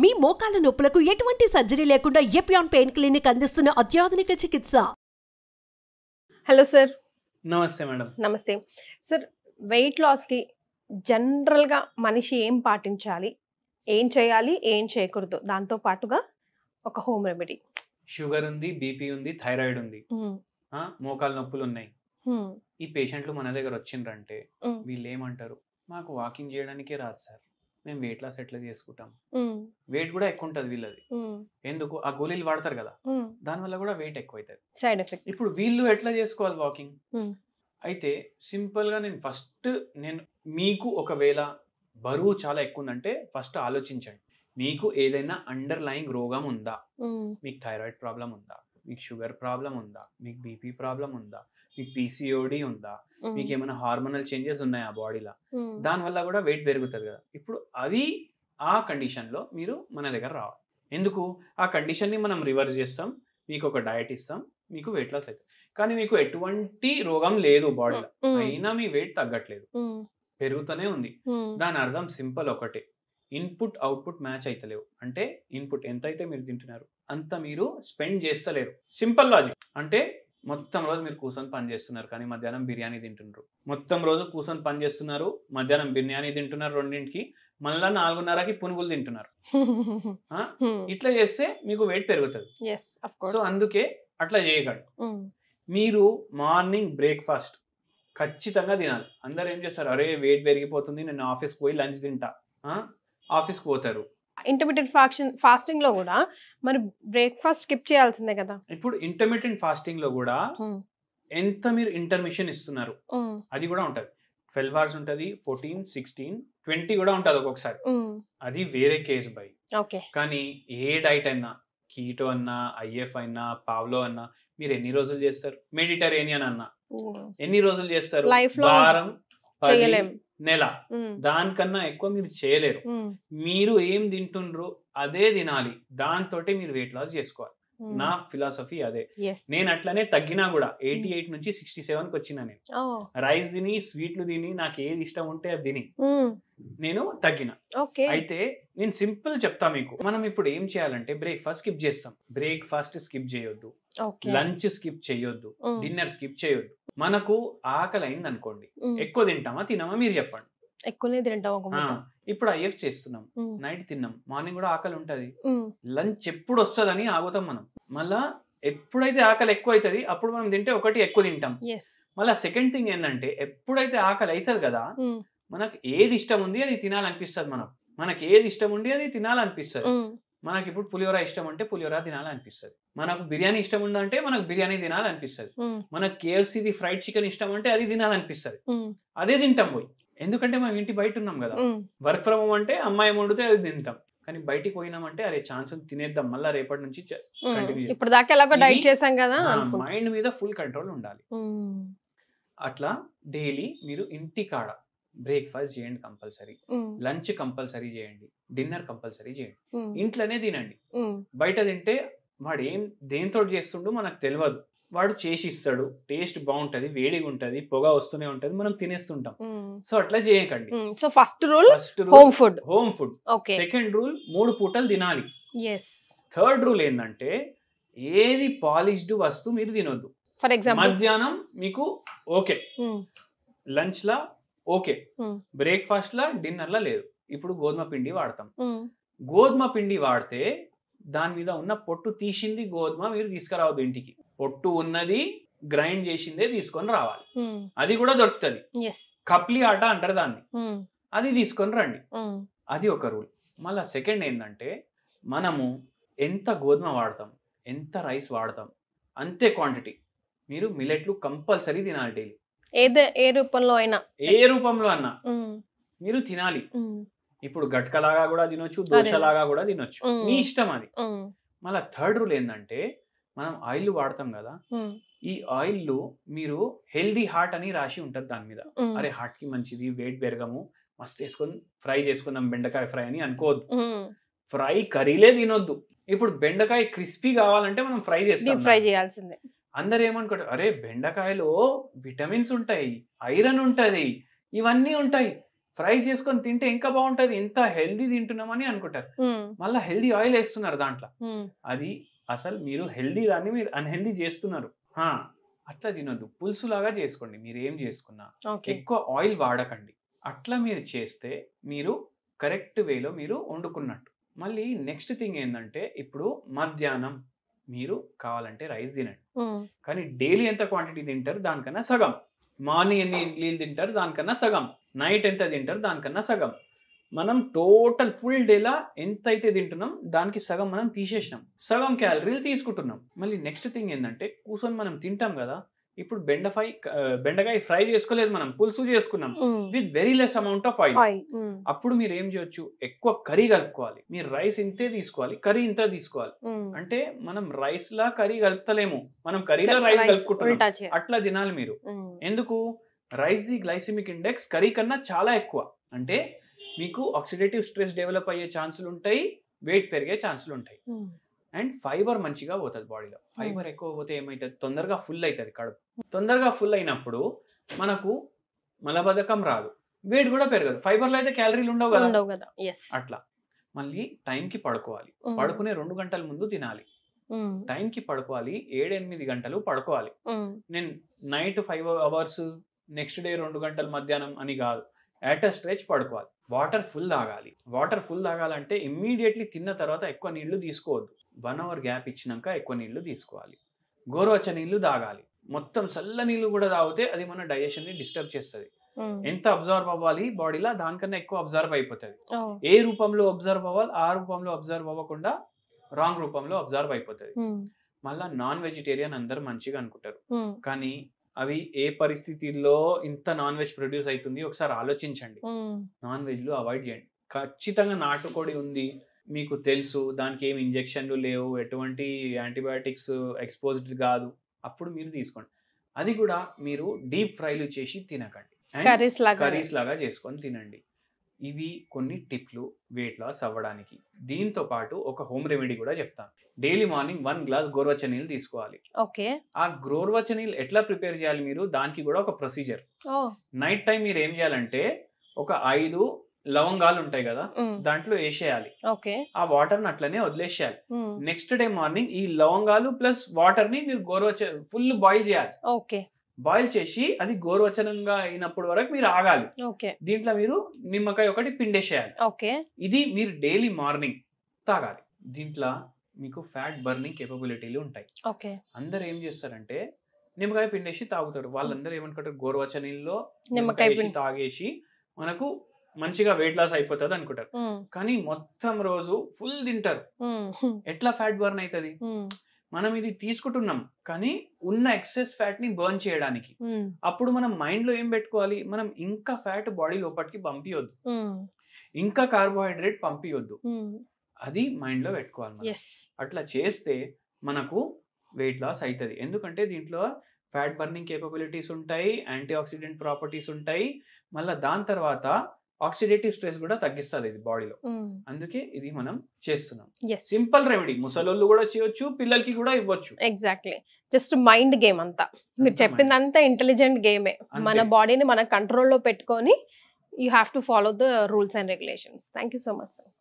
మీ మోకాల నొప్పులకు ఎటువంటి సర్జరీ లేకుండా ఎపియాన్ పెయిన్ క్లినిక్ అందిస్తున్న అత్యాధునిక చికిత్స. Hello sir. నమస్తే మేడం. నమస్తే సార్. వెయిట్ లాస్కి జనరల్గా మనిషి ఏం పాటించాలి, ఏం చేయాలి, ఏం చేయకూడదు, దాంతో పాటుగా ఒక హోమ్ రెమెడీ. షుగర్ ఉంది, బీపీ ఉంది, థైరాయిడ్ ఉంది, మోకాలు నొప్పులు ఉన్నాయి. ఈ పేషెంట్లు మన దగ్గర వచ్చిండ్రంటే వీళ్ళు ఏమంటారు, మాకు వాకింగ్ చేయడానికే రాదు సార్, మేము వెయిట్ లాస్ ఎట్లా చేసుకుంటాం, వెయిట్ కూడా ఎక్కువ ఉంటుంది వీళ్ళది, ఎందుకు ఆ గోళీలు వాడతారు కదా, దానివల్ల కూడా వెయిట్ ఎక్కువ అవుతుంది, సైడ్ ఎఫెక్ట్. ఇప్పుడు వీళ్ళు ఎట్లా చేసుకోవాలి వాకింగ్? అయితే సింపుల్ గా నేను మీకు ఒకవేళ బరువు చాలా ఎక్కువ ఉందంటే ఫస్ట్ ఆలోచించండి, మీకు ఏదైనా అండర్ లైయింగ్ రోగం ఉందా, మీకు థైరాయిడ్ ప్రాబ్లం ఉందా, మీకు షుగర్ ప్రాబ్లం ఉందా, మీకు బీపీ ప్రాబ్లం ఉందా, మీకు పీసీఓడి ఉందా, మీకు ఏమైనా హార్మోనల్ చేంజెస్ ఉన్నాయా బాడీలో, దానివల్ల కూడా వెయిట్ పెరుగుతుంది కదా. ఇప్పుడు అది ఆ కండిషన్లో మీరు మన దగ్గర రావాలి. ఎందుకు ఆ కండిషన్ని మనం రివర్స్ చేస్తాం, మీకు ఒక డయట్ ఇస్తాం, మీకు వెయిట్ లాస్ అవుతుంది. కానీ మీకు ఎటువంటి రోగం లేదు బాడీలో, అయినా మీ వెయిట్ తగ్గట్లేదు, పెరుగుతూనే ఉంది. దాని అర్థం సింపుల్ ఒకటే, ఇన్పుట్ అవుట్పుట్ మ్యాచ్ అవుతలేవు. అంటే ఇన్పుట్ ఎంత అయితే మీరు తింటున్నారు అంత మీరు స్పెండ్ చేస్తలేరు. Simple logic. అంటే మొత్తం రోజు మీరు కూర్చొని పని చేస్తున్నారు కానీ మధ్యాహ్నం బిర్యానీ తింటున్నారు, మొత్తం రోజు కూర్చొని పని చేస్తున్నారు, మధ్యాహ్నం బిర్యానీ తింటున్నారు 2ంటికి, మళ్ళీ 4:30కి పునుగులు తింటున్నారు. ఇట్లా చేస్తే మీకు వెయిట్ పెరుగుతుంది. సో అందుకే అట్లా చేయగలరు. మీరు మార్నింగ్ బ్రేక్ఫాస్ట్ ఖచ్చితంగా తినాలి. అందరు ఏం చేస్తారు, అరే వెయిట్ పెరిగిపోతుంది, నేను ఆఫీస్కి పోయి లంచ్ తింటా, ఆఫీస్కి పోతారు. ఇంటర్మీడియట్ ఫాస్టింగ్ లో కూడా మరి బ్రేక్ఫాస్ట్ స్కిప్ చేయాల్సిందే కదా. ఇప్పుడు ఇంటర్మీడియట్ ఫాస్టింగ్ లో కూడా ఎంత మీరు ఇంటర్మిషన్ ఇస్తున్నారు అది కూడా ఉంటది. 12 hours ఉంటది, 14, 16, 20 కూడా ఉంటది ఒక్కొక్కసారి, అది వేరే కేసు బై. కానీ ఏ డైట్ అయినా, కీటో అన్నా, ఐఎఫ్ అయినా, పావ్లో అన్నా, మీరు ఎన్ని రోజులు చేస్తారు? మెడిటరేనియన్ అన్నా ఎన్ని రోజులు చేస్తారు? వారం, 10, నెల, దానికన్నా ఎక్కువ మీరు చేయలేరు. మీరు ఏం తింటుండ్రు అదే తినాలి, దాంతో మీరు వెయిట్ లాస్ చేసుకోవాలి. నా ఫిలాసఫీ అదే. నేను అట్లనే తగ్గినా కూడా 88 నుంచి 67కి వచ్చినా. నేను రైస్ తిని, స్వీట్లు తిని, నాకు ఏది ఇష్టం ఉంటే అది తిని నేను తగ్గిన. అయితే నేను సింపుల్ చెప్తా మీకు, మనం ఇప్పుడు ఏం చేయాలంటే బ్రేక్ఫాస్ట్ స్కిప్ చేస్తాం. బ్రేక్ఫాస్ట్ స్కిప్ చేయొద్దు, లంచ్ స్కిప్ చేయొద్దు, డిన్నర్ స్కిప్ చేయొద్దు. మనకు ఆకలి అయింది అనుకోండి, ఎక్కువ తింటామా తినమా మీరు చెప్పండి? ఎక్కువనే తింటాం. ఇప్పుడు ఐఎఫ్ చేస్తున్నాం, నైట్ తిన్నాం, మార్నింగ్ కూడా ఆకలి ఉంటది, లంచ్ ఎప్పుడు వస్తుందని ఆగుతాం మనం. మళ్ళా ఎప్పుడైతే ఆకలి ఎక్కువ అవుతుంది అప్పుడు మనం తింటే ఒకటి ఎక్కువ తింటాం. మళ్ళా సెకండ్ థింగ్ ఏంటంటే, ఎప్పుడైతే ఆకలి అవుతుంది కదా, మనకు ఏది ఇష్టం ఉంది అది తినాలనిపిస్తుంది. మనకి ఏది ఇష్టం ఉంది అది తినాలనిపిస్తుంది. మనకి ఇప్పుడు పులిహోర ఇష్టం అంటే పులిహోర తినాలనిపిస్తుంది, మనకు బిర్యానీ ఇష్టం ఉందంటే మనకు బిర్యానీ తినాలనిపిస్తుంది, మనకు కేఎఫ్సీది ఫ్రైడ్ చికెన్ ఇష్టం అంటే అది తినాలనిపిస్తుంది, అదే తింటాం పోయి. ఎందుకంటే మనం ఇంటి బయట ఉన్నాం కదా, వర్క్ ఫ్రమ్ హోమ్ అంటే అమ్మాయి వండితే అది తింటాం. కానీ బయటికి పోయినామంటే అరే ఛాన్స్ తినేద్దాం, మళ్ళీ రేపటి నుంచి ఇప్పుడు దాకా ఎలాగో డైట్ చేసాం కదా, మైండ్ మీద ఫుల్ కంట్రోల్ ఉండాలి. అట్లా డైలీ మీరు ఇంటి కాడ బ్రేక్ఫాస్ట్ చేయండి కంపల్సరీ, లంచ్ కంపల్సరీ చేయండి, డిన్నర్ కంపల్సరీ చేయండి, ఇంట్లోనే తినండి. బయట తింటే వాడు దేంతో చేస్తుండో మనకు తెలియదు, వాడు చేసి ఇస్తాడు, టేస్ట్ బాగుంటది, వేడిగా ఉంటది, పొగ వస్తూనే ఉంటది, మనం తినేస్తుంటాం. సో అట్లా చేయకండి. So first rule home food. Second rule 3 పూటలు తినాలి. థర్డ్ రూల్ ఏంటంటే, ఏది పాలిష్డ్ వస్తువు మీరు తినొద్దు. ఫర్ ఎగ్జాంపుల్ మధ్యాహ్నం మీకు ఓకే, లంచ్ లా ఓకే, బ్రేక్ఫాస్ట్ లా, డిన్నర్ లా లేదు. ఇప్పుడు గోధుమ పిండి వాడతాం, గోధుమ పిండి వాడితే దాని మీద ఉన్న పొట్టు తీసింది గోధుమ మీరు తీసుకురావద్దు ఇంటికి, పొట్టు ఉన్నది గ్రైండ్ చేసిందే తీసుకొని రావాలి. అది కూడా దొరుకుతుంది, కప్లీ ఆట అంటారు దాన్ని, అది తీసుకొని రండి. అది ఒక రూల్. మళ్ళా సెకండ్ ఏంటంటే, మనము ఎంత గోధుమ వాడతాం, ఎంత రైస్ వాడతాం అంతే క్వాంటిటీ మీరు మిల్లెట్లు కంపల్సరీ తినాలి డైలీ. ఏ రూపంలో అన్నా మీరు తినాలి. ఇప్పుడు గట్కలాగా కూడా తినొచ్చు, దోశలాగా కూడా తినొచ్చు, మీ ఇష్టం అది. మళ్ళీ థర్డ్ రూల్ ఏంటంటే, మనం ఆయిల్ వాడతాం కదా, ఈ ఆయిల్ మీరు హెల్దీ హార్ట్ అని రాసి ఉంటది దాని మీద. అరే హార్ట్ కి మంచిది, వెయిట్ పెరగము, మస్తు వేసుకొని ఫ్రై చేసుకుందాం బెండకాయ ఫ్రై అని అనుకోవద్దు. ఫ్రై కర్రీలే తినొద్దు. ఇప్పుడు బెండకాయ క్రిస్పీ కావాలంటే మనం ఫ్రై చేయాల్సిందే. అందరు ఏమనుకుంటారు, అరే బెండకాయలో విటమిన్స్ ఉంటాయి, ఐరన్ ఉంటది, ఇవన్నీ ఉంటాయి, ఫ్రై చేసుకొని తింటే ఇంకా బాగుంటది, ఎంత హెల్దీ తింటున్నామని అనుకుంటారు. మళ్ళీ హెల్దీ ఆయిల్ వేస్తున్నారు దాంట్లో. అది అసలు మీరు హెల్దీ దాన్ని మీరు అన్హెల్దీ చేస్తున్నారు. అట్లా తినొద్దు, పులుసు లాగా చేసుకోండి. మీరు ఏం చేసుకున్నా ఎక్కువ ఆయిల్ వాడకండి. అట్లా మీరు చేస్తే మీరు కరెక్ట్ వేలో మీరు వండుకున్నట్టు. మళ్ళీ నెక్స్ట్ థింగ్ ఏంటంటే, ఇప్పుడు మధ్యాహ్నం మీరు కావాలంటే రైస్ తినండి, కానీ డైలీ ఎంత క్వాంటిటీ తింటారు దానికన్నా సగం. మార్నింగ్ ఎన్ని ఇడ్లీలు తింటారు దానికన్నా సగం. నైట్ ఎంత తింటారు దానికన్నా సగం. మనం టోటల్ ఫుల్ డేలా ఎంత అయితే తింటున్నాం దానికి సగం మనం తీసేసినాం, సగం క్యాలరీలు తీసుకుంటున్నాం. మళ్ళీ నెక్స్ట్ థింగ్ ఏంటంటే, కూర్చొని మనం తింటాం కదా, ఇప్పుడు బెండకాయ ఫ్రై చేసుకోలేదు, మనం పులుసు చేసుకున్నాం with very less amount of oil. అప్పుడు మీరు ఏం చేయొచ్చు, ఎక్కువ కర్రీ కలుపుకోవాలి. మీరు రైస్ ఇంతే తీసుకోవాలి, కర్రీ ఇంత తీసుకోవాలి. అంటే మనం రైస్ లా కర్రీ కలుపుతలేము, మనం కర్రీలో రైస్ కలుపుకుంటున్నాం. అట్లా తినాలి మీరు. ఎందుకు, rice the glycemic index curry కన్నా చాలా ఎక్కువ. అంటే మీకు ఆక్సిడేటివ్ స్ట్రెస్ డెవలప్ అయ్యే ఛాన్సులు ఉంటాయి, వెయిట్ పెరిగే ఛాన్సులు ఉంటాయి. అండ్ ఫైబర్ మంచిగా పోతుంది బాడీలో. ఫైబర్ ఎక్కువ పోతే ఏమవుతుంది, తొందరగా ఫుల్ అవుతుంది కడుపు. తొందరగా ఫుల్ అయినప్పుడు మనకు మలబద్ధకం రాదు, వెయిట్ కూడా పెరగదు. ఫైబర్లో అయితే క్యాలరీలు ఉండవు కదా. అట్లా మళ్ళీ టైంకి పడుకోవాలి. పడుకునే 2 గంటల ముందు తినాలి, టైంకి పడుకోవాలి. 7-8 గంటలు పడుకోవాలి. నేను నైట్ 5 hours, నెక్స్ట్ డే 2 గంటలు మధ్యాహ్నం అని కాదు, యాట్ అ స్ట్రెచ్ పడుకోవాలి. వాటర్ ఫుల్ తాగాలి. వాటర్ ఫుల్ తాగాలంటే ఇమ్మీడియట్లీ తిన్న తర్వాత ఎక్కువ నీళ్లు తీసుకోవద్దు. 1 hour గ్యాప్ ఇచ్చినాక ఎక్కువ నీళ్లు తీసుకోవాలి. గోరువెచ్చని నీళ్లు తాగాలి. మొత్తం చల్ల నీళ్లు కూడా తాగితే అది మన డైజెషన్ ని డిస్టర్బ్ చేస్తుంది. ఎంత అబ్జర్వ్ అవ్వాలి బాడీలో దానికన్నా ఎక్కువ అబ్జర్వ్ అయిపోతుంది. ఏ రూపంలో అబ్జర్వ్ అవ్వాలి ఆ రూపంలో అబ్జర్వ్ అవ్వకుండా రాంగ్ రూపంలో అబ్జర్వ్ అయిపోతుంది. మళ్ళా నాన్ వెజిటేరియన్ అందరు మంచిగా అనుకుంటారు, కానీ అవి ఏ పరిస్థితుల్లో ఇంత నాన్ వెజ్ ప్రొడ్యూస్ అవుతుంది ఒకసారి ఆలోచించండి. నాన్ వెజ్ లో అవాయిడ్ చేయండి. ఖచ్చితంగా నాటుకోడి ఉంది, మీకు తెలుసు, దానికి ఏమి ఇంజెక్షన్లు లేవు, ఎటువంటి యాంటీబయాటిక్స్ ఎక్స్పోజ్డ్ కాదు, అప్పుడు మీరు తీసుకోండి. అది కూడా మీరు డీప్ ఫ్రైలు చేసి తినకండి, కర్రీస్ లాగా చేసుకొని తినండి. ఇవి కొన్ని టిప్లు వెయిట్ లాస్ అవ్వడానికి. దీంతో పాటు ఒక హోమ్ రెమెడీ కూడా చెప్తాను. డైలీ మార్నింగ్ 1 గ్లాస్ గోరువెచ్చని నీళ్ళు తీసుకోవాలి. ఆ గోరువెచ్చని నీళ్ళు ఎట్లా ప్రిపేర్ చేయాలి మీరు, దానికి కూడా ఒక ప్రొసీజర్. నైట్ టైం మీరు ఏం చేయాలంటే, ఒక 5 లవంగాలు ఉంటాయి కదా, దాంట్లో వేసేయాలి. ఆ వాటర్ ని అట్లనే వదిలేసేయాలి. నెక్స్ట్ డే మార్నింగ్ ఈ లవంగాలు ప్లస్ వాటర్ ని మీరు ఫుల్ బాయిల్ చేయాలి. బాయిల్ చేసి అది గోరువెచ్చనంగా అయినప్పుడు వరకు మీరు ఆగాలి. దీంట్లో మీరు నిమ్మకాయ ఒకటి పిండేసేయాలి. ఇది మీరు డైలీ మార్నింగ్ తాగాలి. దీంట్లో మీకు ఫ్యాట్ బర్నింగ్ కేపబిలిటీలు ఉంటాయి. అందరు ఏం చేస్తారంటే నిమ్మకాయ పిండేసి తాగుతారు. వాళ్ళందరూ ఏమనుకుంటారు, గోరువెచ్చని నీళ్ళలో నిమ్మకాయ తాగేసి మనకు మంచిగా వెయిట్ లాస్ అయిపోతుంది అనుకుంటారు. కానీ మొత్తం రోజు ఫుల్ తింటారు, ఎట్లా ఫ్యాట్ బర్న్ అవుతుంది? మనం ఇది తీసుకుంటున్నాం కానీ ఉన్న ఎక్సెస్ ఫ్యాట్ ని బర్న్ చేయడానికి. అప్పుడు మనం మైండ్ లో ఏం పెట్టుకోవాలి, మనం ఇంకా ఫ్యాట్ బాడీ లోపలికి పంపించొద్దు, ఇంకా కార్బోహైడ్రేట్ పంపించొద్దు, అది మైండ్ లో పెట్టుకోవాలి. అట్లా చేస్తే మనకు వెయిట్ లాస్ అవుతుంది. ఎందుకంటే దీంట్లో ఫ్యాట్ బర్నింగ్ కేపబిలిటీస్ ఉంటాయి, యాంటీ ఆక్సిడెంట్ ప్రాపర్టీస్ ఉంటాయి, మళ్ళీ దాని తర్వాత ఆక్సిడేటివ్ స్ట్రెస్ కూడా తగ్గిస్తుంది ఇది బాడీలో. అందుకే ఇది మనం చేస్తున్నాం. సింపుల్ రెమెడీ, ముసలోళ్ళు కూడా చేయొచ్చు, పిల్లలకి కూడా ఇవ్వచ్చు. ఎగ్జాక్ట్లీ, జస్ట్ మైండ్ గేమ్ అంతా. మీరు చెప్పిందంతా ఇంటెలిజెంట్ గేమే. మన బాడీని మన కంట్రోల్లో పెట్టుకొని you have to follow the rules and regulations. Thank you so much sir.